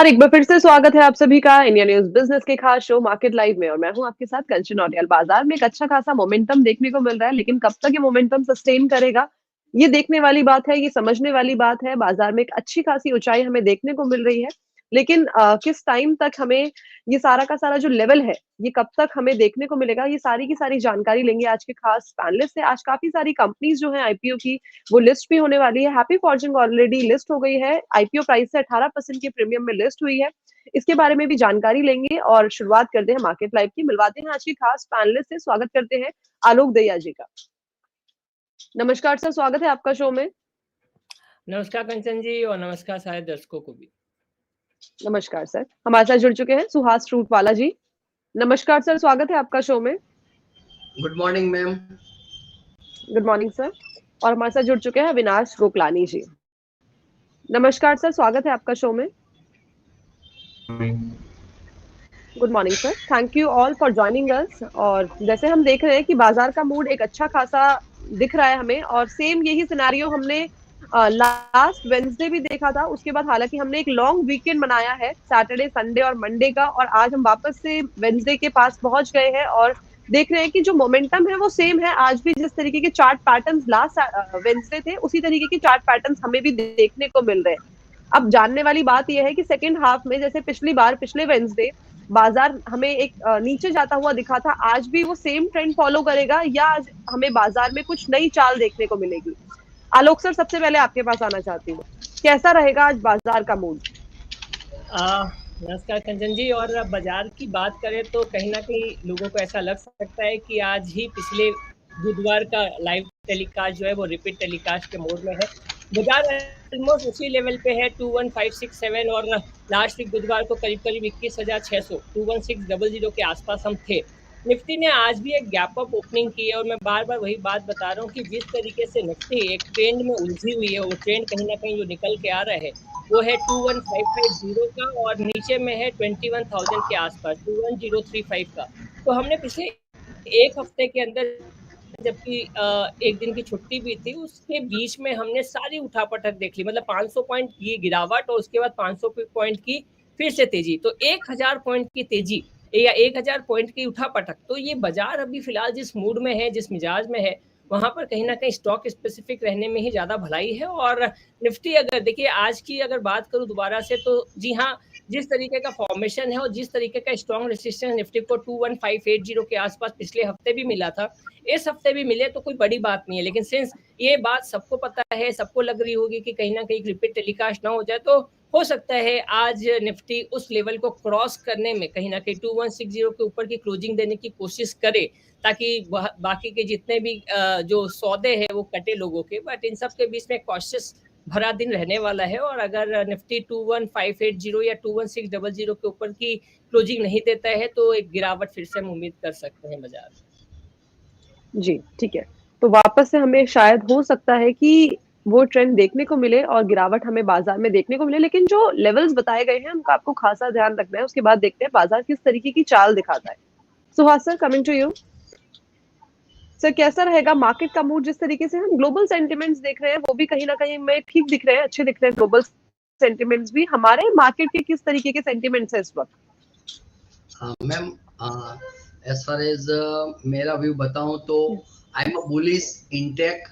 एक बार फिर से स्वागत है आप सभी का इंडिया न्यूज बिजनेस के खास शो मार्केट लाइव में। और मैं हूं आपके साथ कंचन नौटियाल। बाजार में एक अच्छा खासा मोमेंटम देखने को मिल रहा है, लेकिन कब तक ये मोमेंटम सस्टेन करेगा, ये देखने वाली बात है, ये समझने वाली बात है। बाजार में एक अच्छी खासी ऊंचाई हमें देखने को मिल रही है, लेकिन किस टाइम तक हमें ये सारा का सारा जो लेवल है, ये कब तक हमें देखने को मिलेगा, ये सारी की सारी जानकारी लेंगे आज के खास पैनलिस्ट से। आज काफी सारी कंपनीज जो है आईपीओ की, वो लिस्ट भी होने वाली है। हैप्पी फॉर्च्यून ऑलरेडी लिस्ट हो गई है, आईपीओ प्राइस से 18% के प्रीमियम में लिस्ट हुई है। इसके बारे में भी जानकारी लेंगे और शुरुआत करते हैं मार्केट लाइव की। मिलवाते हैं आज की खास पैनलिस्ट से। स्वागत करते हैं आलोक दहिया जी का। नमस्कार सर, स्वागत है आपका शो में। नमस्कार कंचन जी, और नमस्कार सारे दर्शकों को भी। नमस्कार सर। हमारे साथ जुड़ चुके हैं सुहास फ्रूट वाला जी। नमस्कार सर, स्वागत है आपका शो में। Good morning ma'am. Good morning sir. और हमारे साथ जुड़ चुके हैं अविनाश गोकलानी जी। नमस्कार सर, स्वागत है आपका शो में। Good morning sir, thank you all for joining us. और जैसे हम देख रहे हैं कि बाजार का मूड एक अच्छा खासा दिख रहा है हमें, और सेम यही सिनेरियो हमने लास्ट वेंसडे भी देखा था। उसके बाद हालांकि हमने एक लॉन्ग वीकेंड मनाया है, सैटरडे संडे और मंडे का, और आज हम वापस से वेंसडे के पास पहुंच गए हैं और देख रहे हैं कि जो मोमेंटम है वो सेम है। आज भी जिस तरीके के चार्ट पैटर्न्स लास्ट वेंसडे थे, उसी तरीके के चार्ट पैटर्न्स हमें भी देखने को मिल रहे हैं। अब जानने वाली बात यह है कि सेकेंड हाफ में, जैसे पिछली बार पिछले वेंसडे बाजार हमें एक नीचे जाता हुआ दिखा था, आज भी वो सेम ट्रेंड फॉलो करेगा या आज हमें बाजार में कुछ नई चाल देखने को मिलेगी? आलोक सर, सबसे पहले आपके पास आना चाहती हूँ, कैसा रहेगा आज बाजार का मूड? नमस्कार कंचन जी। और बाजार की बात करें तो कहीं ना कहीं लोगों को ऐसा लग सकता है कि आज ही पिछले बुधवार का लाइव टेलीकास्ट जो है वो रिपीट टेलीकास्ट के मोड में है। बाजार ऑलमोस्ट उसी लेवल पे है 21567, और लास्ट वीक बुधवार को करीब करीब 21,600 21600 के आसपास हम थे। निफ्टी ने आज भी एक गैप अप ओपनिंग की है, और मैं बार बार वही बात बता रहा हूँ कि जिस तरीके से निफ्टी एक ट्रेंड में उलझी हुई है, वो ट्रेंड कहीं ना कहीं जो निकल के आ रहा है वो है 21550 का, और नीचे में है 21,000 के आसपास 21035 का। तो हमने पिछले एक हफ्ते के अंदर, जबकि एक दिन की छुट्टी भी थी, उसके बीच में हमने सारी उठापटक देख ली। मतलब 500 पॉइंट की गिरावट और उसके बाद 500 पॉइंट की फिर से तेजी, तो 1000 पॉइंट की तेजी या 1000 पॉइंट की उठापटक। तो ये बाजार अभी फिलहाल जिस मूड में है, जिस मिजाज में है, वहां पर कहीं ना कहीं स्टॉक स्पेसिफिक रहने में ही ज्यादा भलाई है। और निफ्टी अगर देखिए आज की अगर बात करूं दोबारा से, तो जी हाँ, जिस तरीके का फॉर्मेशन है और जिस तरीके का स्ट्रॉन्ग रेजिस्टेंस निफ्टी को 21580 के आसपास पिछले हफ्ते भी मिला था, इस हफ्ते भी मिले तो कोई बड़ी बात नहीं है। लेकिन सिंस ये बात सबको पता है, सबको लग रही होगी कि कहीं ना कहीं रिपीट टेलीकास्ट ना हो जाए, तो हो सकता है आज निफ्टी उस लेवल को क्रॉस करने में कहीं ना कहीं 2160 के ऊपर की क्लोजिंग देने की कोशिश करे, ताकि बाकी के जितने भी जो सौदे हैं वो कटे लोगों के। बट इन सब के बीच में कॉशियस भरा दिन रहने वाला है, और अगर निफ्टी 21580 या 21600 के ऊपर की क्लोजिंग नहीं देता है तो एक गिरावट फिर से हम उम्मीद कर सकते हैं बाजार में। जी ठीक है, तो वापस से हमें शायद हो सकता है कि वो ट्रेंड देखने को मिले और गिरावट हमें बाजार में देखने को मिले, लेकिन जो लेवल्स बताए गए हैं उनका आपको खासा ध्यान रखना है। उसके बाद देखते हैं बाजार किस तरीके की चाल दिखाता है। Suhas sir, coming to you sir, कैसा रहेगा मार्केट का मूड? जिस तरीके से हम ग्लोबल सेंटिमेंट्स देख रहे हैं वो भी कहीं ना कहीं में ठीक दिख रहे हैं, अच्छे दिख रहे हैं ग्लोबल सेंटिमेंट्स भी। हमारे मार्केट के किस तरीके के सेंटिमेंट्स है इस वक्त? मैम, एज फार एज मेरा व्यू बताऊं तो I am a bullish intake.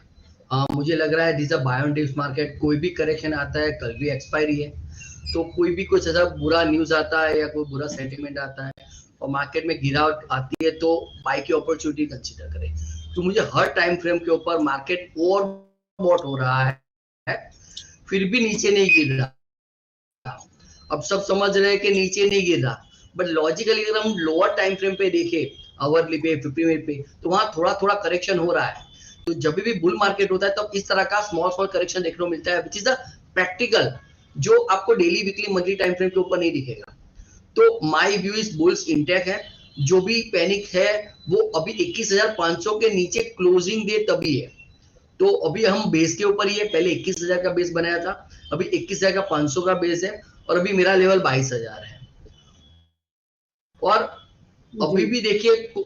मुझे लग रहा है this a buy on dips market. कोई भी करेक्शन आता है, कल भी एक्सपायरी है, तो कोई भी कुछ ऐसा बुरा न्यूज आता है या कोई बुरा सेंटिमेंट आता है और मार्केट में गिरावट आती है, तो बाय की अपॉर्चुनिटी कंसीडर करें। तो मुझे हर टाइम फ्रेम के ऊपर मार्केट ओवरबॉट हो रहा है, फिर भी नीचे नहीं गिर रहा। अब सब समझ रहे हैं कि नीचे नहीं गिर रहा, बट लॉजिकली अगर हम लोअर टाइम फ्रेम पे देखें, आवरली पे, 50 मिनट पे, तो वहां थोड़ा थोड़ा करेक्शन हो रहा है। तो जब भी बुल मार्केट होता है तब इस तरह का स्मॉल स्मॉल करेक्शन देखने को मिलता है, विच इज अ प्रैक्टिकल, जो आपको daily weekly monthly time frame के ऊपर नहीं दिखेगा। तो my view is bulls intake है। जो भी पैनिक है वो अभी 21,500 के नीचे क्लोजिंग दे तभी है। तो अभी हम बेस के ऊपर ही है, पहले 21,000 का बेस बनाया था, अभी 21,500 का बेस है, और अभी मेरा लेवल 22,000 है। और अभी भी देखिए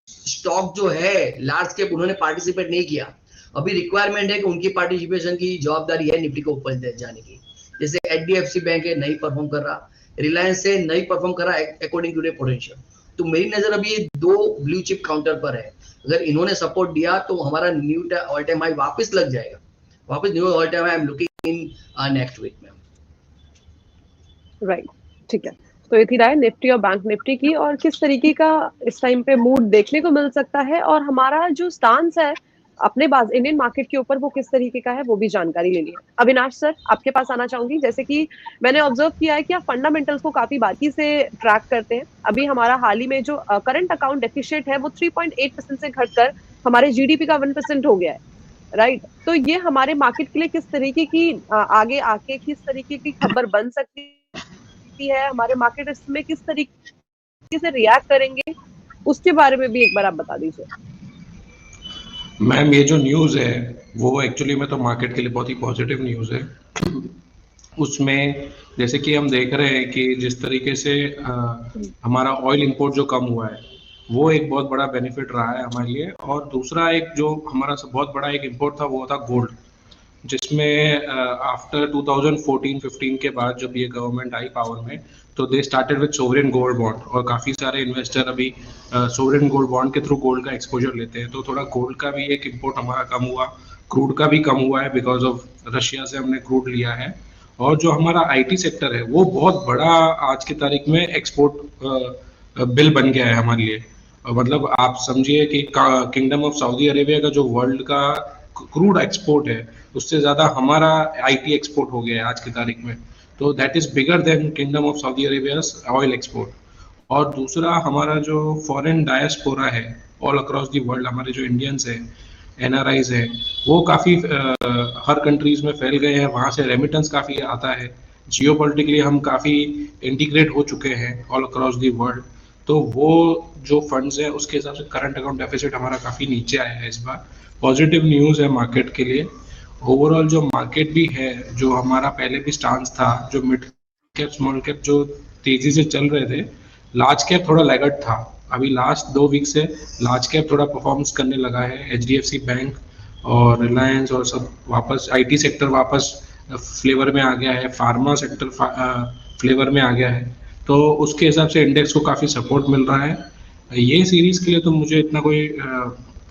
स्टॉक जो है लार्ज कैप, उन्होंने पार्टिसिपेट नहीं किया। अभी रिक्वायरमेंट है कि उनकी पार्टिसिपेशन की जवाबदारी है निफ्टी को ऊपर जाने की। जैसे HDFC बैंक है नहीं परफॉर्म कर रहा, रिलायंस है नहीं परफॉर्म कर रहा अकॉर्डिंग टू देयर पोटेंशियल। तो मेरी नजर अभी ये 2 ब्लू चिप काउंटर पर है, अगर इन्होंने सपोर्ट दिया तो हमारा न्यू ऑल टाइम हाई वापस लग जाएगा, वापस new all time high I am looking in next week में। राइट, ठीक है। तो ये थी राय निफ्टी और बैंक निफ्टी की, और किस तरीके का इस टाइम पे मूड देखने को मिल सकता है, और हमारा जो स्टांस है अपने इंडियन मार्केट के ऊपर वो किस तरीके का है, वो भी जानकारी ले ली। अविनाश सर, आपके पास आना चाहूंगी। जैसे कि मैंने ऑब्जर्व किया है कि आप फंडामेंटल्स को काफी बारीकी से ट्रैक करते हैं। अभी हमारा हाल ही में जो करंट अकाउंट डेफिशिएट है वो 3.8% से घटकर हमारे जीडीपी का 1% हो गया है, राइट। तो ये हमारे मार्केट के लिए किस तरीके की आगे आके किस तरीके की खबर बन सकती है, हमारे मार्केट इसमें किस तरीके से रिएक्ट करेंगे, उसके बारे में भी एक बार आप बता दीजिए। मैम, ये जो न्यूज़ है वो एक्चुअली में तो मार्केट के लिए बहुत ही पॉजिटिव न्यूज़ है। उसमें जैसे कि हम देख रहे हैं कि जिस तरीके से हमारा ऑयल इंपोर्ट जो कम हुआ है वो एक बहुत बड़ा बेनिफिट रहा है हमारे लिए। और दूसरा एक जो हमारा बहुत बड़ा एक इंपोर्ट था वो था गोल्ड, जिसमें आफ्टर 2014-15 के बाद जब ये गवर्नमेंट आई पावर में तो they started with sovereign gold bond, और काफ़ी सारे इन्वेस्टर अभी सोवरेन गोल्ड बॉन्ड के थ्रू गोल्ड का एक्सपोजर लेते हैं। तो थोड़ा गोल्ड का भी एक इंपोर्ट हमारा कम हुआ, क्रूड का भी कम हुआ है बिकॉज ऑफ रशिया से हमने क्रूड लिया है। और जो हमारा आईटी सेक्टर है वो बहुत बड़ा आज की तारीख में एक्सपोर्ट बिल बन गया है हमारे लिए। मतलब आप समझिए कि किंगडम ऑफ सऊदी अरेबिया का जो वर्ल्ड का क्रूड एक्सपोर्ट है उससे ज़्यादा हमारा आईटी एक्सपोर्ट हो गया है आज की तारीख में। तो that is bigger than kingdom of Saudi Arabia's oil export. और दूसरा हमारा जो फॉरेन डायस्पोरा है ऑल अक्रॉस दी वर्ल्ड, हमारे जो इंडियंस हैं एनआरआईज है वो काफ़ी हर कंट्रीज़ में फैल गए हैं, वहाँ से रेमिटेंस काफ़ी आता है। जियोपॉलिटिकली हम काफ़ी इंटीग्रेट हो चुके हैं ऑल अक्रॉस दी वर्ल्ड। तो वो जो फंड्स हैं उसके हिसाब से करंट अकाउंट डेफिसिट हमारा काफ़ी नीचे आया है इस बार। पॉजिटिव न्यूज़ है मार्केट के लिए। ओवरऑल जो मार्केट भी है, जो हमारा पहले भी स्टांस था, जो मिड कैप स्मॉल कैप जो तेज़ी से चल रहे थे, लार्ज कैप थोड़ा लैगर्ड था। अभी लास्ट 2 वीक से लार्ज कैप थोड़ा परफॉर्मेंस करने लगा है। HDFC बैंक और रिलायंस और सब वापस, आईटी सेक्टर वापस फ्लेवर में आ गया है, फार्मा सेक्टर फ्लेवर में आ गया है। तो उसके हिसाब से इंडेक्स को काफ़ी सपोर्ट मिल रहा है। ये सीरीज़ के लिए तो मुझे इतना कोई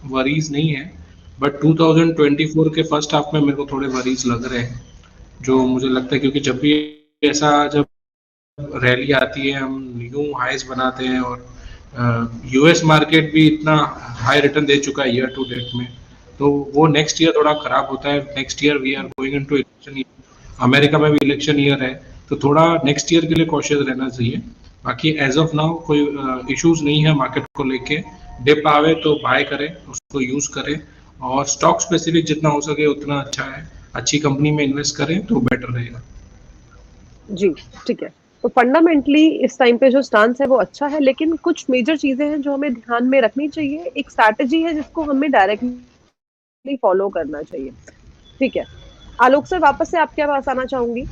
वरीज नहीं है, बट 2024 के फर्स्ट हाफ में मेरे को थोड़े वरीज लग रहे हैं, जो मुझे लगता है क्योंकि जब भी ऐसा जब रैली आती है हम न्यू हाइज बनाते हैं, और यूएस मार्केट भी इतना हाई रिटर्न दे चुका है ईयर टू डेट में, तो वो नेक्स्ट ईयर थोड़ा खराब होता है। Next year we are going into election year, America में भी इलेक्शन ईयर है, तो थोड़ा नेक्स्ट ईयर के लिए कॉशियस रहना चाहिए। बाकी एज ऑफ नाउ कोई इश्यूज नहीं है मार्केट को लेके। डिप आवे तो बाय करें, उसको यूज करें, और स्टॉक स्पेसिफिक जितना हो सके उतना अच्छा है, अच्छी कंपनी में इन्वेस्ट करें तो बेटर रहेगा। जी, ठीक है। तो फंडामेंटली इस टाइम पे जो स्टांस है वो अच्छा है, लेकिन कुछ मेजर चीजें हैं जो हमें ध्यान में रखनी चाहिए। एक स्ट्रैटेजी है जिसको हमें डायरेक्टली फॉलो करना चाहिए, ठीक है। आलोक सर, वापस से आपके पास आना चाहूंगी।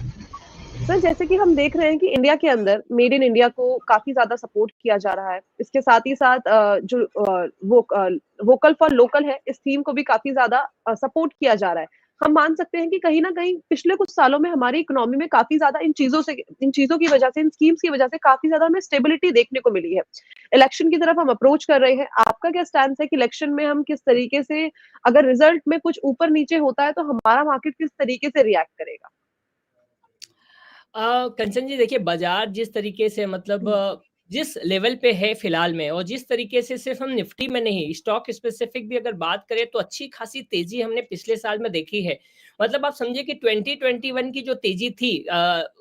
सर, जैसे कि हम देख रहे हैं कि इंडिया के अंदर मेड इन इंडिया को काफी ज्यादा सपोर्ट किया जा रहा है। इसके साथ ही साथ जो वोकल फॉर लोकल है, इस थीम को भी काफी ज्यादा सपोर्ट किया जा रहा है। हम मान सकते हैं कि कहीं ना कहीं पिछले कुछ सालों में हमारी इकोनॉमी में काफी ज्यादा इन चीजों की वजह से, इन स्कीम्स की वजह से काफी ज्यादा हमें स्टेबिलिटी देखने को मिली है। इलेक्शन की तरफ हम अप्रोच कर रहे हैं, आपका क्या स्टैंड है कि इलेक्शन में हम किस तरीके से, अगर रिजल्ट में कुछ ऊपर नीचे होता है तो हमारा मार्केट किस तरीके से रिएक्ट करेगा? कंचन जी, देखिए बाजार जिस तरीके से मतलब जिस लेवल पे है फिलहाल में, और जिस तरीके से सिर्फ हम निफ्टी में नहीं, स्टॉक स्पेसिफिक भी अगर बात करें तो अच्छी खासी तेजी हमने पिछले साल में देखी है। मतलब आप समझिए कि 2021 की जो तेजी थी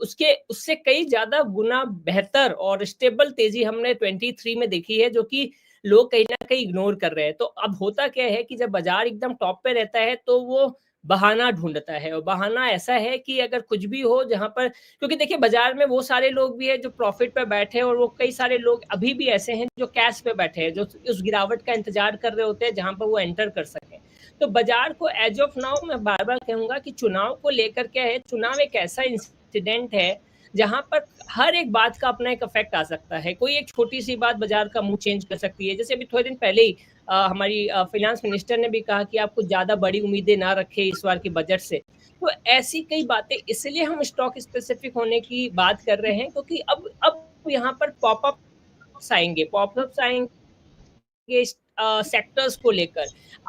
उससे कई ज्यादा गुना बेहतर और स्टेबल तेजी हमने 23 में देखी है, जो कि लोग कहीं ना कहीं इग्नोर कर रहे हैं। तो अब होता क्या है कि जब बाजार एकदम टॉप पे रहता है तो वो बहाना ढूंढता है, और बहाना ऐसा है कि अगर कुछ भी हो जहां पर, क्योंकि देखिए बाजार में वो सारे लोग भी हैं जो प्रॉफिट पे बैठे हैं, और वो कई सारे लोग अभी भी ऐसे हैं जो कैश पे बैठे हैं, जो उस गिरावट का इंतजार कर रहे होते हैं जहां पर वो एंटर कर सके। तो बाजार को एज ऑफ नाउ मैं बार बार कहूंगा कि चुनाव को लेकर क्या है, चुनाव एक ऐसा इंसिडेंट है जहां पर हर एक बात का अपना एक इफेक्ट आ सकता है। कोई एक छोटी सी बात बाजार का मुंह चेंज कर सकती है। जैसे अभी थोड़े दिन पहले ही हमारी फाइनेंस मिनिस्टर ने भी कहा कि आप कुछ ज़्यादा बड़ी उम्मीदें ना रखें इस बार के बजट से। तो ऐसी कई बातें, इसलिए हम स्टॉक स्पेसिफिक होने की बात कर रहे हैं, क्योंकि अब यहाँ पर पॉपअप्स आएंगे के सेक्टर्स को लेकर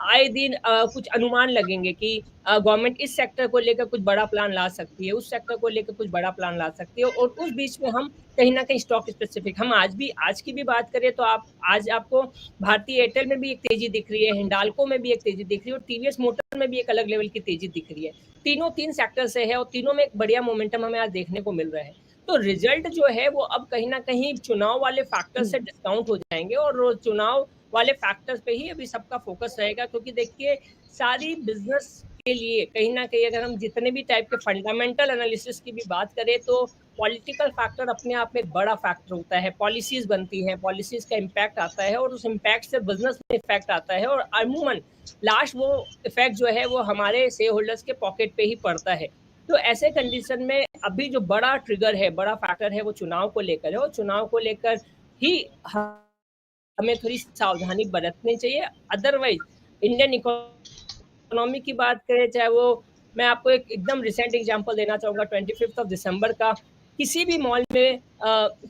आए दिन कुछ अनुमान लगेंगे कि गवर्नमेंट इस सेक्टर को लेकर कुछ बड़ा प्लान ला सकती है, उस सेक्टर को लेकर कुछ बड़ा प्लान ला सकती है, और उस बीच में हम कहीं ना कहीं स्टॉक स्पेसिफिक, हम आज की भी बात करें तो आज आपको भारतीय एयरटेल में भी एक तेजी दिख रही है, हिंडाल्को में भी एक तेजी दिख रही है, और टीवीएस मोटर में भी एक अलग लेवल की तेजी दिख रही है। तीन सेक्टर से है और तीनों में एक बढ़िया मोमेंटम हमें आज देखने को मिल रहा है। तो रिजल्ट जो है वो अब कहीं ना कहीं चुनाव वाले फैक्टर से डिस्काउंट हो जाएंगे, और चुनाव वाले फैक्टर्स पे ही अभी सबका फोकस रहेगा, क्योंकि देखिए सारी बिजनेस के लिए कहीं ना कहीं अगर हम जितने भी टाइप के फंडामेंटल एनालिसिस की भी बात करें तो पॉलिटिकल फैक्टर अपने आप में एक बड़ा फैक्टर होता है। पॉलिसीज बनती हैं, पॉलिसीज का इम्पैक्ट आता है, और उस इम्पैक्ट से बिजनेस में इफेक्ट आता है, और अमूमन लास्ट वो इफेक्ट जो है वो हमारे शेयर होल्डर्स के पॉकेट पे ही पड़ता है। तो ऐसे कंडीशन में अभी जो बड़ा ट्रिगर है, बड़ा फैक्टर है, वो चुनाव को लेकर है, और चुनाव को लेकर ही हमें थोड़ी सावधानी बरतनी चाहिए। अदरवाइज इंडियन इकोनॉमी की बात करें, चाहे वो, मैं आपको एक एकदम रिसेंट एग्जांपल देना चाहूँगा, 25 दिसंबर का किसी भी मॉल में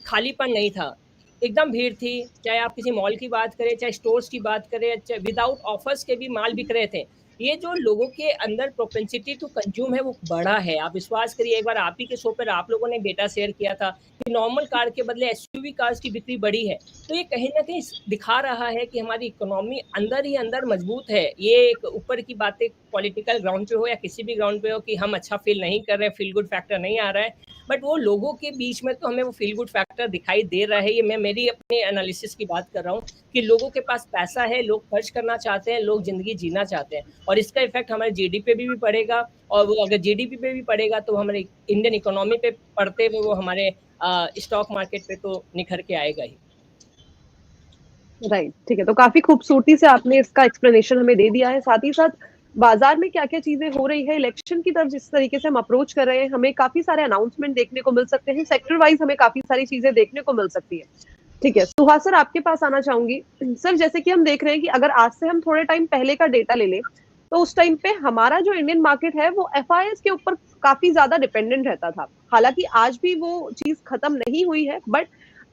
खालीपन नहीं था, एकदम भीड़ थी। चाहे आप किसी मॉल की बात करें, चाहे स्टोर्स की बात करें, चाहे विदाउट ऑफर्स के भी माल बिक रहे थे। ये जो लोगों के अंदर प्रोपेंसिटी टू कंज्यूम है वो बड़ा है। आप विश्वास करिए, एक बार आप ही के शो पर आप लोगों ने डेटा शेयर किया था कि नॉर्मल कार के बदले एसयूवी कार्स की बिक्री बढ़ी है। तो ये कहीं ना कहीं दिखा रहा है कि हमारी इकोनॉमी अंदर ही अंदर मजबूत है। ये एक ऊपर की बातें पॉलिटिकल ग्राउंड पे हो या किसी भी ग्राउंड पे हो कि हम अच्छा फील नहीं कर रहे, फील गुड फैक्टर नहीं आ रहा है, बट वो लोगों के बीच में तो हमें वो फील गुड फैक्टर दिखाई दे रहा है। ये मैं मेरी अपने एनालिसिस की बात कर रहा हूँ कि लोगों के पास पैसा है, लोग खर्च करना चाहते हैं, लोग जिंदगी जीना चाहते हैं, और इसका इफेक्ट हमारे जीडीपी पे भी पड़ेगा, और वो अगर जीडीपी पे भी पड़ेगा तो हमारे इंडियन इकोनॉमी पे पड़ते हुए वो हमारे स्टॉक मार्केट पे तो निखर के आएगा ही। राइट, ठीक है। तो काफी खूबसूरती से आपने इसका एक्सप्लेनेशन हमें दे दिया है। साथ ही साथ बाजार में क्या क्या चीजें हो रही है, इलेक्शन की तरफ जिस तरीके से हम अप्रोच कर रहे हैं, हमें काफी सारे अनाउंसमेंट देखने को मिल सकते हैं, सेक्टर वाइज हमें काफी सारी चीजें देखने को मिल सकती है। ठीक है, सुहास सर आपके पास आना चाहूंगी। सर, जैसे कि हम देख रहे हैं कि अगर आज से हम थोड़े टाइम पहले का डेटा ले लें तो उस टाइम पे हमारा जो इंडियन मार्केट है वो एफआईएस के ऊपर काफी ज्यादा डिपेंडेंट रहता था। हालांकि आज भी वो चीज खत्म नहीं हुई है, बट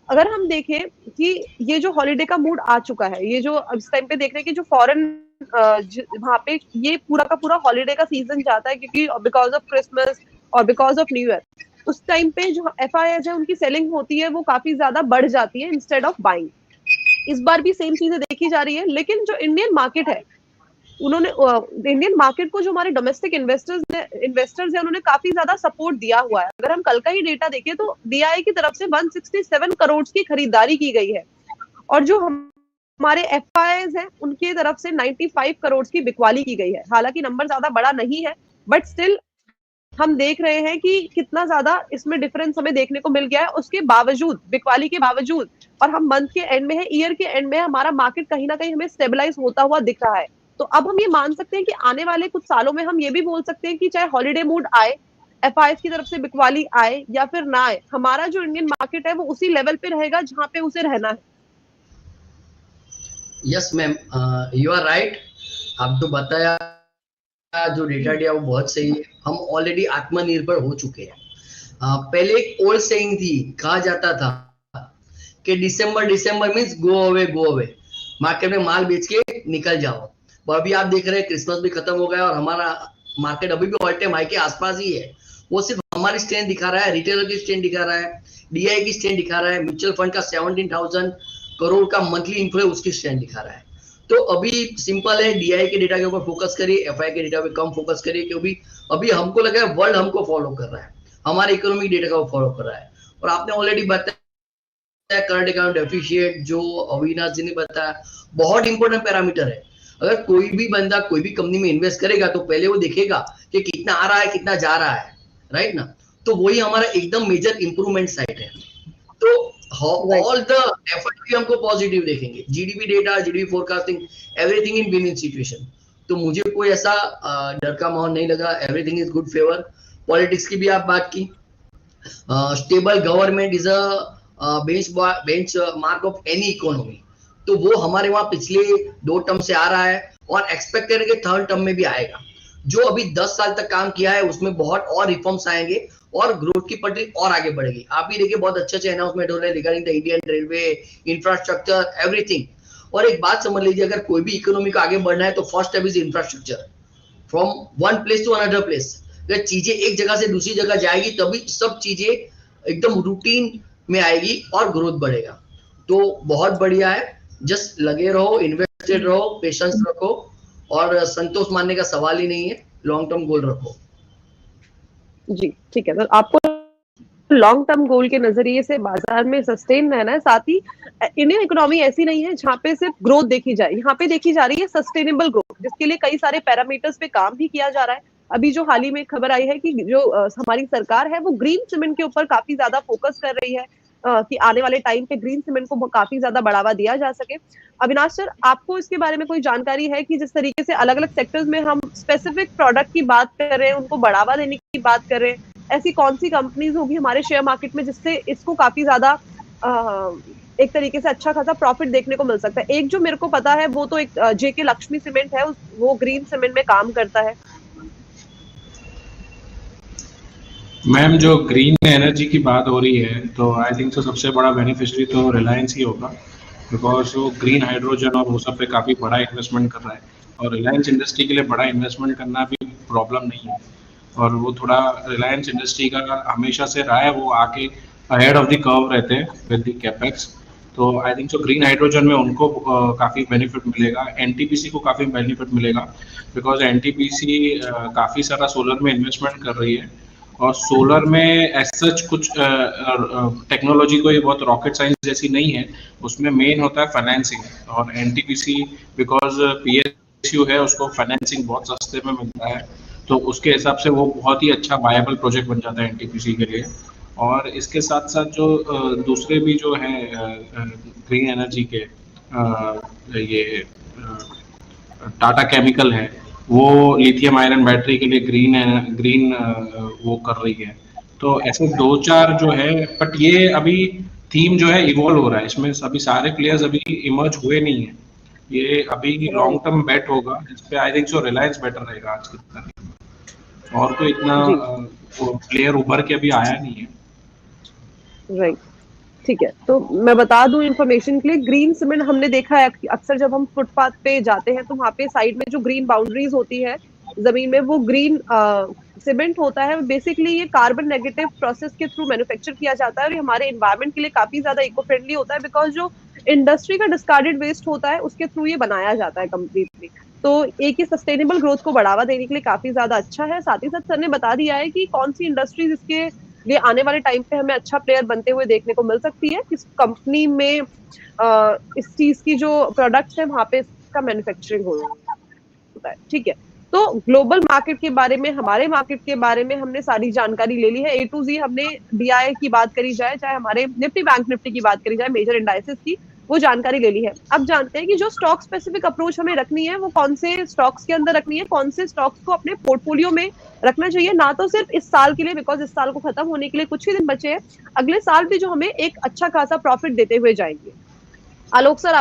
अगर हम देखें कि ये जो हॉलिडे का मूड आ चुका है, ये जो इस टाइम पे देख रहे हैं कि जो फॉरेन वहां पे ये पूरा का पूरा हॉलिडे का सीजन जाता है, क्योंकि बिकॉज ऑफ क्रिसमस और बिकॉज ऑफ न्यू ईयर, उस टाइम पे जो एफआईएस है उनकी सेलिंग होती है वो काफी ज्यादा बढ़ जाती है इंस्टेड ऑफ बाइंग। इस बार भी सेम चीजें देखी जा रही है। लेकिन जो इंडियन मार्केट है, उन्होंने इंडियन मार्केट को जो हमारे डोमेस्टिक इन्वेस्टर्स है उन्होंने काफी ज्यादा सपोर्ट दिया हुआ है। अगर हम कल का ही डेटा देखें तो डीआई की तरफ से 167 करोड़ की खरीदारी की गई है, और जो हमारे एफआईआईज हैं उनकी तरफ से 95 करोड़ की बिकवाली की गई है। हालांकि नंबर ज्यादा बड़ा नहीं है, बट स्टिल हम देख रहे हैं कि कितना ज्यादा इसमें डिफरेंस हमें देखने को मिल गया है। उसके बावजूद, बिकवाली के बावजूद, और हम मंथ के एंड में है, ईयर के एंड में हमारा मार्केट कहीं ना कहीं हमें स्टेबलाइज होता हुआ दिख रहा है। तो अब हम ये मान सकते हैं कि आने वाले कुछ सालों में हम ये भी बोल सकते हैं कि चाहे हॉलिडे मूड आए, एफआईएस की तरफ से बिकवाली आए या फिर ना आए, हमारा जो इंडियन मार्केट है वो उसी लेवल पे रहेगा जहां पे उसे रहना है। Yes ma'am, you are right. आप तो बताया, जो डेटा दिया वो बहुत सही है। हम ऑलरेडी आत्मनिर्भर हो चुके हैं। पहले एक ओल्ड सेइंग थी, कहा जाता था कि दिसंबर मींस गो अवे, मार्केट में माल बेच के निकल जाओ। और अभी आप देख रहे हैं क्रिसमस भी खत्म हो गया और हमारा मार्केट अभी भी ऑल टाइम हाई के आसपास ही है। वो सिर्फ हमारी स्ट्रेंथ दिखा रहा है, रिटेलर की स्ट्रेंथ दिखा रहा है, डीआई की स्ट्रेंथ दिखा रहा है, म्यूचुअल फंड का 17,000 करोड़ का मंथली इन्फ्लो उसकी स्ट्रेंथ दिखा रहा है। तो अभी सिंपल है, डीआई के डेटा के ऊपर फोकस करिए, एफआई के डेटा पे कम फोकस करिए, क्योंकि अभी हमको लगा है वर्ल्ड हमको फॉलो कर रहा है, हमारे इकोनॉमिक डेटा को फॉलो कर रहा है। और आपने ऑलरेडी बताया करंट अकाउंट डेफिशिएट, जो अविनाश जी ने बताया, बहुत इंपॉर्टेंट पैरामीटर है। अगर कोई भी बंदा कोई भी कंपनी में इन्वेस्ट करेगा तो पहले वो देखेगा कि कितना आ रहा है, कितना जा रहा है, राइट ना। तो वही हमारा एकदम मेजर इंप्रूवमेंट साइड है। तो ऑल द एफर्ट हमको पॉजिटिव देखेंगे, GDP data, GDP forecasting, everything in winning situation. तो मुझे कोई ऐसा डर का माहौल नहीं लगा, everything is good favour. Politics की भी आप बात की, stable government is a bench mark of any economy. तो वो हमारे वहां पिछले 2 टर्म से आ रहा है और एक्सपेक्ट करेंगे थर्ड टर्म में भी आएगा। जो अभी 10 साल तक काम किया है उसमें बहुत और रिफॉर्म्स आएंगे और ग्रोथ की पटरी और आगे बढ़ेगी। आप भी देखिए बहुत अच्छे अनाउंसमेंट हो रहे हैं regarding the Indian railway, infrastructure, everything. और एक बात समझ लीजिए, अगर कोई भी इकोनॉमी को आगे बढ़ना है तो first step is infrastructure, from one place to another place. अगर चीजें एक जगह से दूसरी जगह जाएगी तभी सब चीजें एकदम रूटीन में आएगी और ग्रोथ बढ़ेगा। तो बहुत बढ़िया है, जस्ट लगे रहो, इन्वेस्टेड रहो, पेशेंस रखो और संतोष मानने का सवाल ही नहीं है, लॉन्ग टर्म गोल रखो। जी ठीक है, तो आपको लॉन्ग टर्म गोल के नजरिए से बाजार में सस्टेन रहना है। साथ ही इंडियन इकोनॉमी ऐसी नहीं है जहाँ पे सिर्फ ग्रोथ देखी जाए, यहाँ पे देखी जा रही है सस्टेनेबल ग्रोथ, जिसके लिए कई सारे पैरामीटर्स पे काम भी किया जा रहा है। अभी जो हाल ही में खबर आई है कि जो हमारी सरकार है वो ग्रीन सीमेंट के ऊपर काफी ज्यादा फोकस कर रही है कि आने वाले टाइम पे ग्रीन सीमेंट को काफी ज्यादा बढ़ावा दिया जा सके। अविनाश सर, आपको इसके बारे में कोई जानकारी है कि जिस तरीके से अलग अलग सेक्टर्स में हम स्पेसिफिक प्रोडक्ट की बात कर रहे हैं, उनको बढ़ावा देने की बात कर रहे हैं, ऐसी कौन सी कंपनीज होगी हमारे शेयर मार्केट में जिससे इसको काफी ज्यादा एक तरीके से अच्छा खासा प्रॉफिट देखने को मिल सकता है? एक जो मेरे को पता है वो तो एक जेके लक्ष्मी सीमेंट है, वो ग्रीन सीमेंट में काम करता है। मैम, जो ग्रीन एनर्जी की बात हो रही है तो आई थिंक तो सबसे बड़ा बेनिफिशियरी तो रिलायंस ही होगा, बिकॉज वो ग्रीन हाइड्रोजन और वो सब पे काफ़ी बड़ा इन्वेस्टमेंट कर रहा है और रिलायंस इंडस्ट्री के लिए बड़ा इन्वेस्टमेंट करना भी प्रॉब्लम नहीं है। और वो थोड़ा रिलायंस इंडस्ट्री का हमेशा से रहा है, वो आके अहेड ऑफ द कर्व रहते हैं विद द कैपेक्स। तो आई थिंक जो ग्रीन हाइड्रोजन में उनको काफ़ी बेनिफिट मिलेगा, एनटीपीसी को काफ़ी बेनिफिट मिलेगा, बिकॉज एनटीपीसी काफ़ी सारा सोलर में इन्वेस्टमेंट कर रही है और सोलर में एज सच कुछ टेक्नोलॉजी कोई बहुत रॉकेट साइंस जैसी नहीं है, उसमें मेन होता है फाइनेंसिंग। और एनटीपीसी बिकॉज पीएसयू है, उसको फाइनेंसिंग बहुत सस्ते में मिलता है, तो उसके हिसाब से वो बहुत ही अच्छा वायबल प्रोजेक्ट बन जाता है एनटीपीसी के लिए। और इसके साथ साथ जो दूसरे भी जो हैं ग्रीन एनर्जी के ये टाटा केमिकल है, वो लिथियम आयरन बैटरी के लिए ग्रीन वो कर रही है। तो ऐसे 2-4 जो है, बट ये अभी थीम जो है इवॉल्व हो रहा है, इसमें अभी सारे प्लेयर्स अभी इमर्ज हुए नहीं है, ये अभी लॉन्ग टर्म बेट होगा, इस पे I think so Reliance better रहेगा आज की तारीख में, और कोई इतना प्लेयर उभर के अभी आया नहीं है। राइट, ठीक है, तो मैं बता दूं इन्फॉर्मेशन के लिए, ग्रीन सीमेंट हमने देखा है अक्सर जब हम फुटपाथ पे जाते हैं तो वहाँ पे साइड में जो ग्रीन बाउंड्रीज होती है जमीन में, वो ग्रीन सीमेंट होता है। बेसिकली ये कार्बन नेगेटिव प्रोसेस के थ्रू मैन्युफैक्चर किया जाता है और ये हमारे एनवायरनमेंट के लिए काफी ज्यादा इको फ्रेंडली होता है, बिकॉज जो इंडस्ट्री का डिस्कार्डेड वेस्ट होता है उसके थ्रू ये बनाया जाता है कम्प्लीटली। तो एक ही सस्टेनेबल ग्रोथ को बढ़ावा देने के लिए काफी ज्यादा अच्छा है। साथ ही साथ सर ने बता दिया है कि कौन सी इंडस्ट्रीज इसके लिए आने वाले टाइम पे हमें अच्छा प्लेयर बनते हुए देखने को मिल सकती है, किस कंपनी में इस चीज की जो प्रोडक्ट्स है वहां पे इसका मैन्युफैक्चरिंग होता है। ठीक है, तो ग्लोबल मार्केट के बारे में, हमारे मार्केट के बारे में हमने सारी जानकारी ले ली है, ए टू जी। हमने डीआई की बात करी जाए, चाहे हमारे निफ्टी बैंक निफ्टी की बात करी जाए, मेजर इंडाइसेस की, वो जानकारी ले ली है। अब जानते हैं कि जो स्टॉक स्पेसिफिक अप्रोच हमें रखनी है वो कौन से स्टॉक्स के अंदर रखनी है, कौन से स्टॉक्स को अपने पोर्टफोलियो में रखना चाहिए, ना तो सिर्फ इस साल के लिए, बिकॉज इस साल को खत्म होने के लिए कुछ ही दिन बचे हैं, अगले साल भी जो हमें एक अच्छा खासा प्रॉफिट देते हुए जाएंगे। आलोक सर,